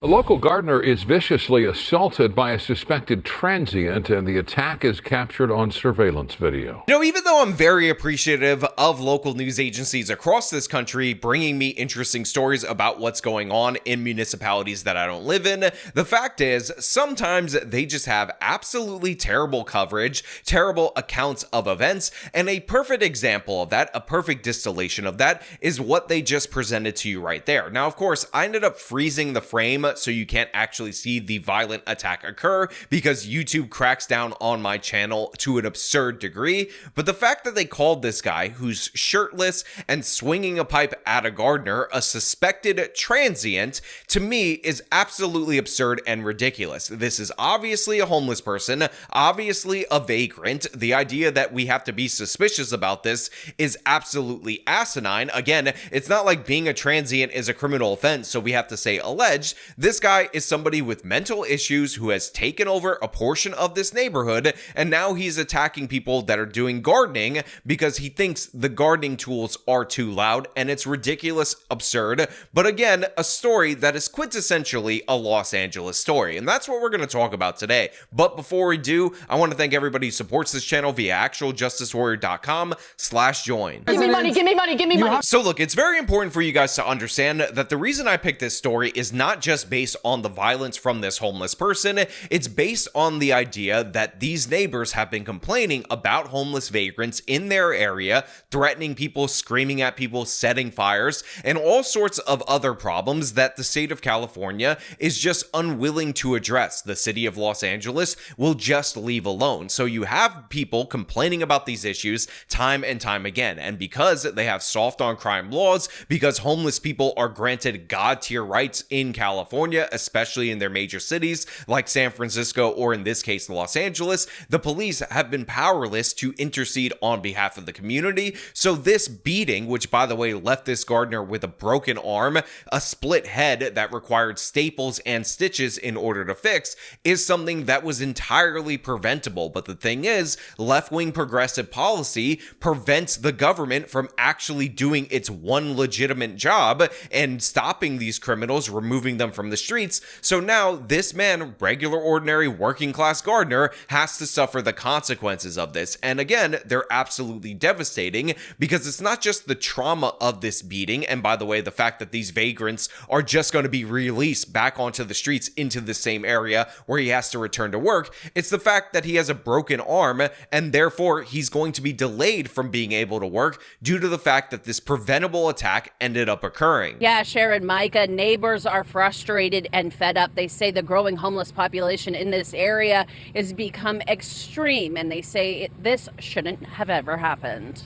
A local gardener is viciously assaulted by a suspected transient, and the attack is captured on surveillance video. Even though I'm very appreciative of local news agencies across this country bringing me interesting stories about what's going on in municipalities that I don't live in, the fact is, sometimes they just have absolutely terrible coverage, terrible accounts of events, and a perfect example of that, a perfect distillation of that, is what they just presented to you right there. Now, of course, I ended up freezing the frame so you can't actually see the violent attack occur because YouTube cracks down on my channel to an absurd degree. But the fact that they called this guy who's shirtless and swinging a pipe at a gardener a suspected transient, to me, is absolutely absurd and ridiculous. This is obviously a homeless person, obviously a vagrant. The idea that we have to be suspicious about this is absolutely asinine. Again, it's not like being a transient is a criminal offense, so we have to say alleged. This guy is somebody with mental issues who has taken over a portion of this neighborhood, and now he's attacking people that are doing gardening because he thinks the gardening tools are too loud, and it's ridiculous, absurd, but again, a story that is quintessentially a Los Angeles story, and that's what we're going to talk about today. But before we do, I want to thank everybody who supports this channel via actualjusticewarrior.com/join. Give me money, give me money, give me money. So look, it's very important for you guys to understand that the reason I picked this story is not just based on the violence from this homeless person. It's based on the idea that these neighbors have been complaining about homeless vagrants in their area, threatening people, screaming at people, setting fires, and all sorts of other problems that the state of California is just unwilling to address. The city of Los Angeles will just leave alone. So you have people complaining about these issues time and time again. And because they have soft on crime laws, because homeless people are granted God tier rights in California, especially in their major cities like San Francisco or in this case Los Angeles, the police have been powerless to intercede on behalf of the community. So this beating, which by the way left this gardener with a broken arm, a split head that required staples and stitches in order to fix, is something that was entirely preventable. But the thing is, left-wing progressive policy prevents the government from actually doing its one legitimate job and stopping these criminals, removing them from the streets. So now this man, regular ordinary working class gardener, has to suffer the consequences of this. And again, they're absolutely devastating because it's not just the trauma of this beating, and by the way, the fact that these vagrants are just going to be released back onto the streets into the same area where he has to return to work. It's the fact that he has a broken arm and therefore he's going to be delayed from being able to work due to the fact that this preventable attack ended up occurring. Yeah, Sharon, Micah, neighbors are frustrated and fed up. They say the growing homeless population in this area has become extreme, and they say this shouldn't have ever happened.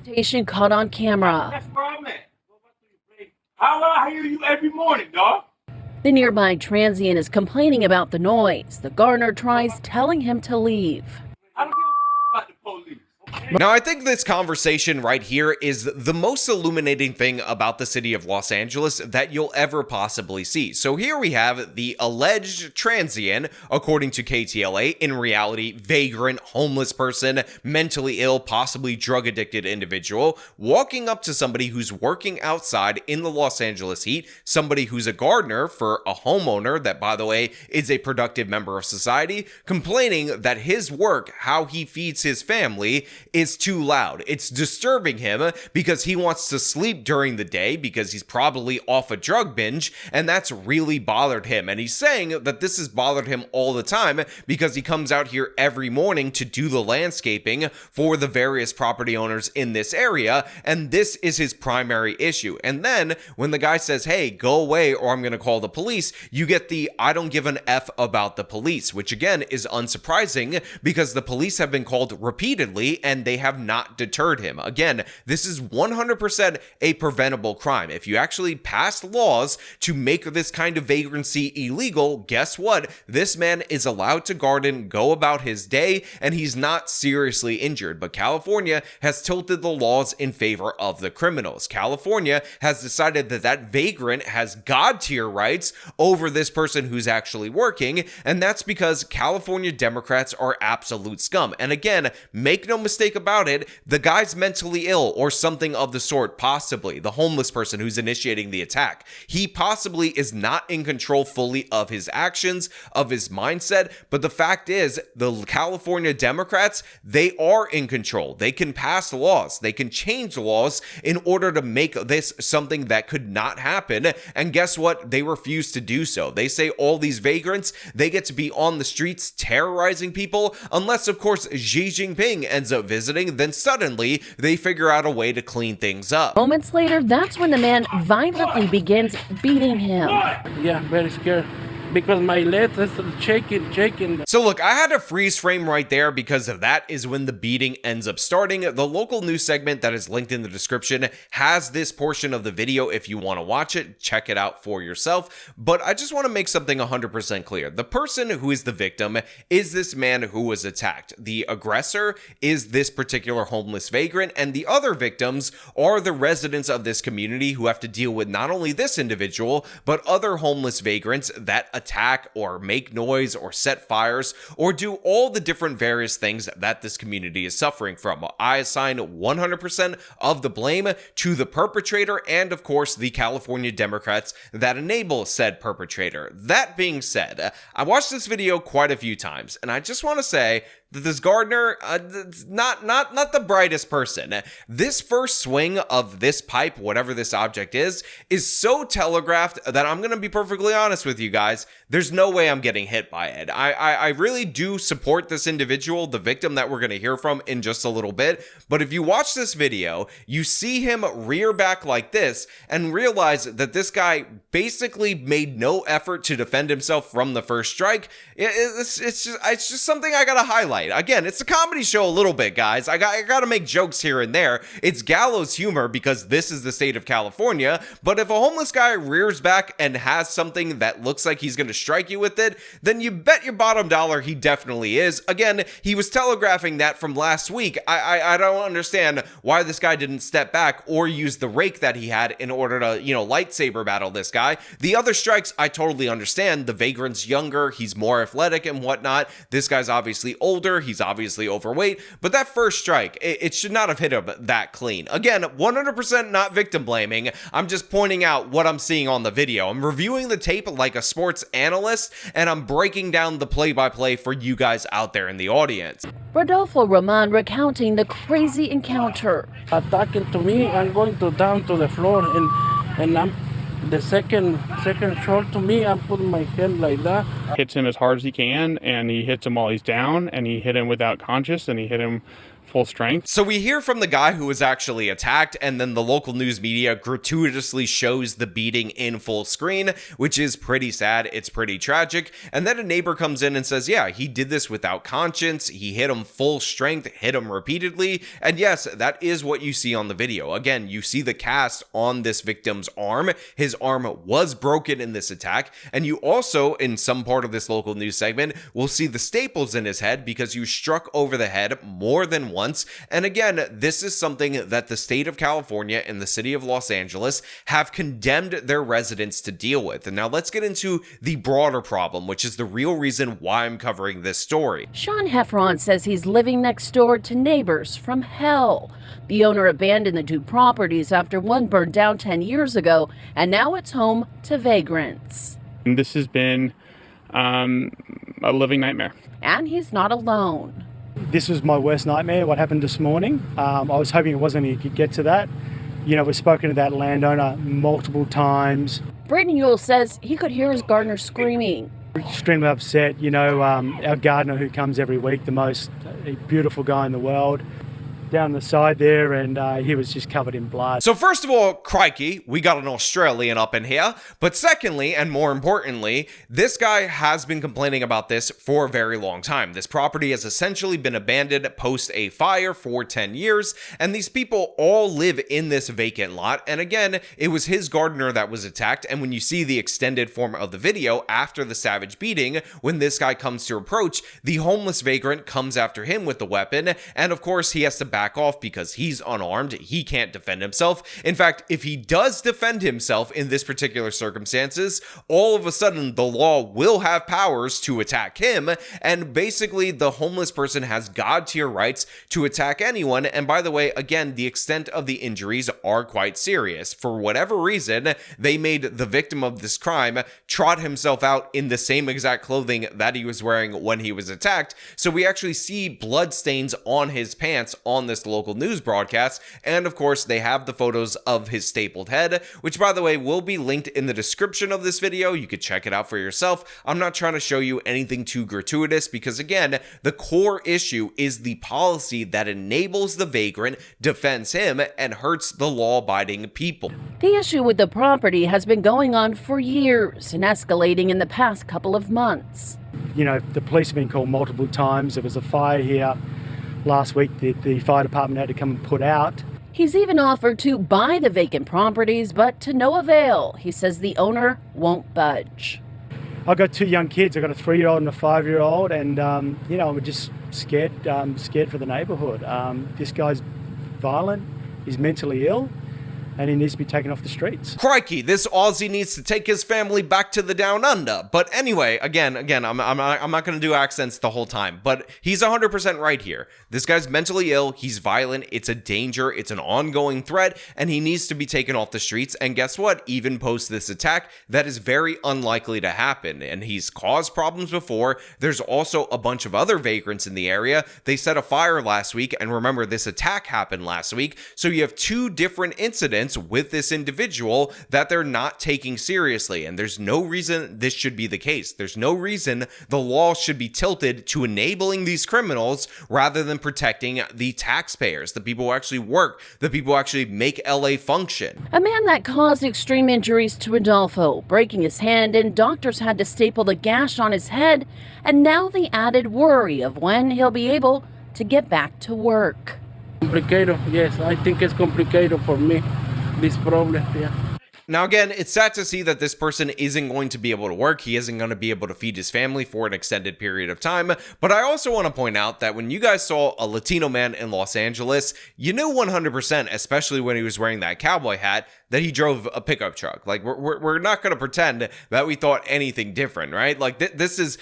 Station caught on camera. That's where I'm at. I hear you every morning, dog. The nearby transient is complaining about the noise. The gardener tries telling him to leave. I don't give a about the police. Now, I think this conversation right here is the most illuminating thing about the city of Los Angeles that you'll ever possibly see. So here we have the alleged transient, according to KTLA, in reality, vagrant, homeless person, mentally ill, possibly drug-addicted individual, walking up to somebody who's working outside in the Los Angeles heat, somebody who's a gardener for a homeowner that, by the way, is a productive member of society, complaining that his work, how he feeds his family, is too loud. It's disturbing him because he wants to sleep during the day because he's probably off a drug binge, and that's really bothered him. And he's saying that this has bothered him all the time because he comes out here every morning to do the landscaping for the various property owners in this area, and this is his primary issue. And then when the guy says, hey, go away or I'm going to call the police, you get the I don't give an F about the police, which again is unsurprising because the police have been called repeatedly and they have not deterred him. Again, this is 100% a preventable crime. If you actually pass laws to make this kind of vagrancy illegal, guess what? This man is allowed to garden, go about his day, and he's not seriously injured. But California has tilted the laws in favor of the criminals. California has decided that that vagrant has God tier rights over this person who's actually working, and that's because California Democrats are absolute scum. And again, make no mistake, mistake about it, the guy's mentally ill or something of the sort, possibly. The homeless person who's initiating the attack. He possibly is not in control fully of his actions, of his mindset, but the fact is, the California Democrats, they are in control. They can pass laws. They can change laws in order to make this something that could not happen. And guess what? They refuse to do so. They say all these vagrants, they get to be on the streets terrorizing people, unless, of course, Xi Jinping ends up visiting, then suddenly they figure out a way to clean things up. Moments later, that's when the man violently begins beating him. Yeah, very scared. Because my legs is shaking. So look, I had a freeze frame right there because that is when the beating ends up starting. The local news segment that is linked in the description has this portion of the video if you want to watch it. Check it out for yourself. But I just want to make something 100% clear. The person who is the victim is this man who was attacked. The aggressor is this particular homeless vagrant, and the other victims are the residents of this community who have to deal with not only this individual, but other homeless vagrants that attack or make noise or set fires or do all the different various things that this community is suffering from. I assign 100% of the blame to the perpetrator and, of course, the California Democrats that enable said perpetrator. That being said, I watched this video quite a few times, and I just want to say that this gardener, not the brightest person. This first swing of this pipe, whatever this object is so telegraphed that I'm going to be perfectly honest with you guys. There's no way I'm getting hit by it. I really do support this individual, the victim that we're going to hear from in just a little bit. But if you watch this video, you see him rear back like this and realize that this guy basically made no effort to defend himself from the first strike. It's just something I got to highlight. Again, it's a comedy show a little bit, guys. I got to make jokes here and there. It's gallows humor because this is the state of California. But if a homeless guy rears back and has something that looks like he's going to strike you with it, then you bet your bottom dollar he definitely is. Again, he was telegraphing that from last week. I don't understand why this guy didn't step back or use the rake that he had in order to, lightsaber battle this guy. The other strikes, I totally understand. The vagrant's younger, he's more athletic and whatnot. This guy's obviously older. He's obviously overweight, but that first strike, it should not have hit him that clean. Again, 100% not victim blaming. I'm just pointing out what I'm seeing on the video. I'm reviewing the tape like a sports analyst, and I'm breaking down the play-by-play for you guys out there in the audience. Rodolfo Roman recounting the crazy encounter. Attacking to me, I'm going down to the floor, and I'm the second shot to me, I'm putting my hand like that. Hits him as hard as he can, and he hits him while he's down, and he hit him without conscious, and he hit him full strength. So we hear from the guy who was actually attacked, and then the local news media gratuitously shows the beating in full screen, which is pretty sad. It's pretty tragic. And then a neighbor comes in and says, yeah, he did this without conscience. He hit him full strength, hit him repeatedly. And yes, that is what you see on the video. Again, you see the cast on this victim's arm. His arm was broken in this attack. And you also, in some part of this local news segment, will see the staples in his head because you struck over the head more than once. And again, this is something that the state of California and the city of Los Angeles have condemned their residents to deal with. And now let's get into the broader problem, which is the real reason why I'm covering this story. Sean Heffron says he's living next door to neighbors from hell. The owner abandoned the two properties after one burned down 10 years ago, and now it's home to vagrants. And this has been a living nightmare. And he's not alone. This was my worst nightmare, what happened this morning. I was hoping it wasn't going to get to that. We've spoken to that landowner multiple times. Brittany Yule says he could hear his gardener screaming. Extremely upset. Our gardener who comes every week, the most beautiful guy in the world, down the side there, and he was just covered in blood. So first of all, crikey, we got an Australian up in here. But secondly, and more importantly, this guy has been complaining about this for a very long time. This property has essentially been abandoned post a fire for 10 years, and these people all live in this vacant lot. And again, it was his gardener that was attacked. And when you see the extended form of the video after the savage beating, when this guy comes to approach, the homeless vagrant comes after him with the weapon, and of course he has to back off because he's unarmed. He can't defend himself. In fact, if he does defend himself in this particular circumstances, all of a sudden the law will have powers to attack him. And basically the homeless person has God tier rights to attack anyone. And by the way, again, the extent of the injuries are quite serious. For whatever reason, they made the victim of this crime trot himself out in the same exact clothing that he was wearing when he was attacked. So we actually see blood stains on his pants on this local news broadcast. And of course, they have the photos of his stapled head, which by the way, will be linked in the description of this video. You could check it out for yourself. I'm not trying to show you anything too gratuitous because again, the core issue is the policy that enables the vagrant, defends him, and hurts the law-abiding people. The issue with the property has been going on for years and escalating in the past couple of months. You know, the police have been called multiple times. There was a fire here last week that the fire department had to come and put out. He's even offered to buy the vacant properties, but to no avail. He says the owner won't budge. I've got 2 young kids. I've got a 3-year-old and a 5-year-old, and you know, I'm just scared for the neighbourhood. This guy's violent, he's mentally ill, and he needs to be taken off the streets. Crikey, this Aussie needs to take his family back to the down under. But anyway, again, I'm not going to do accents the whole time, but he's 100% right here. This guy's mentally ill, he's violent, it's a danger, it's an ongoing threat, and he needs to be taken off the streets. And guess what? Even post this attack, that is very unlikely to happen. And he's caused problems before. There's also a bunch of other vagrants in the area. They set a fire last week, and remember, this attack happened last week. So you have 2 different incidents with this individual that they're not taking seriously. And there's no reason this should be the case. There's no reason the law should be tilted to enabling these criminals rather than protecting the taxpayers, the people who actually work, the people who actually make LA function. A man that caused extreme injuries to Adolfo, breaking his hand, and doctors had to staple the gash on his head, and now the added worry of when he'll be able to get back to work. Complicated, yes. I think it's complicated for me, this problem, yeah. Now, again, it's sad to see that this person isn't going to be able to work. He isn't going to be able to feed his family for an extended period of time. But I also want to point out that when you guys saw a Latino man in Los Angeles, you knew 100%, especially when he was wearing that cowboy hat, that he drove a pickup truck. Like, we're not going to pretend that we thought anything different, right? Like, this is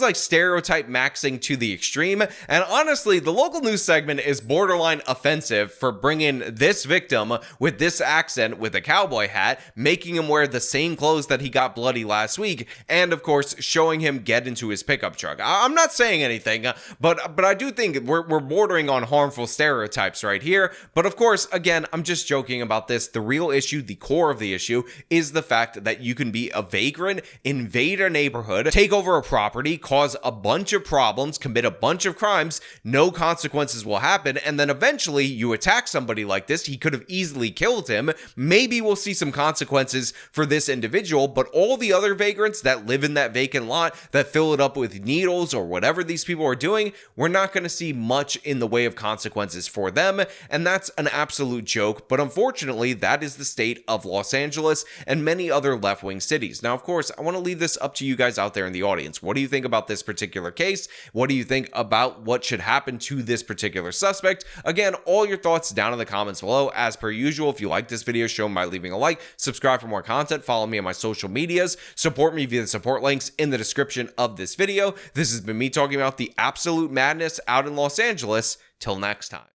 like stereotype maxing to the extreme. And honestly, the local news segment is borderline offensive for bringing this victim with this accent with a cowboy hat, making him wear the same clothes that he got bloody last week, and of course, showing him get into his pickup truck. I'm not saying anything, but I do think we're bordering on harmful stereotypes right here. But of course, again, I'm just joking about this. The real issue, the core of the issue, is the fact that you can be a vagrant, invade a neighborhood, take over a property, cause a bunch of problems, commit a bunch of crimes, no consequences will happen, and then eventually you attack somebody like this. He could have easily killed him. Maybe we'll see some consequences for this individual, but all the other vagrants that live in that vacant lot, that fill it up with needles or whatever these people are doing, we're not going to see much in the way of consequences for them, and that's an absolute joke. But unfortunately, that is the state of Los Angeles and many other left-wing cities. Now, of course, I want to leave this up to you guys out there in the audience. What do you think about this particular case? What do you think about what should happen to this particular suspect? Again, all your thoughts down in the comments below. As per usual, if you like this video, show them by leaving a like, subscribe for more content, follow me on my social medias, support me via the support links in the description of this video. This has been me talking about the absolute madness out in Los Angeles. Till next time.